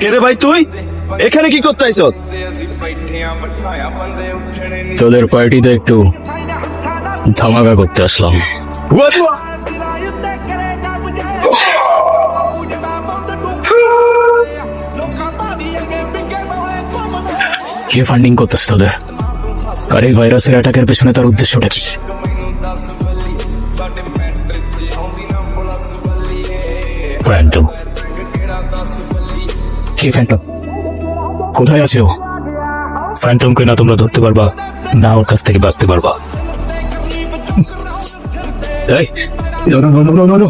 কে ভাই তুই এখানে কি করতে আইছ? তোদের পার্টিতে একটু ধামাকা করতে আসলাম। কে ফান্ডিং করতেছে তোদের? আর এই ভাইরাসের অ্যাটাকের পেছনে তার উদ্দেশ্যটা কি? ফ্যান্টম। কে ফ্যান্টম? কোথায় আছে ও? ফ্যান্টমকে না তোমরা ধরতে পারবা, না ওর কাছ থেকে বাঁচতে পারবা। এই, no, no, no, no, no, no.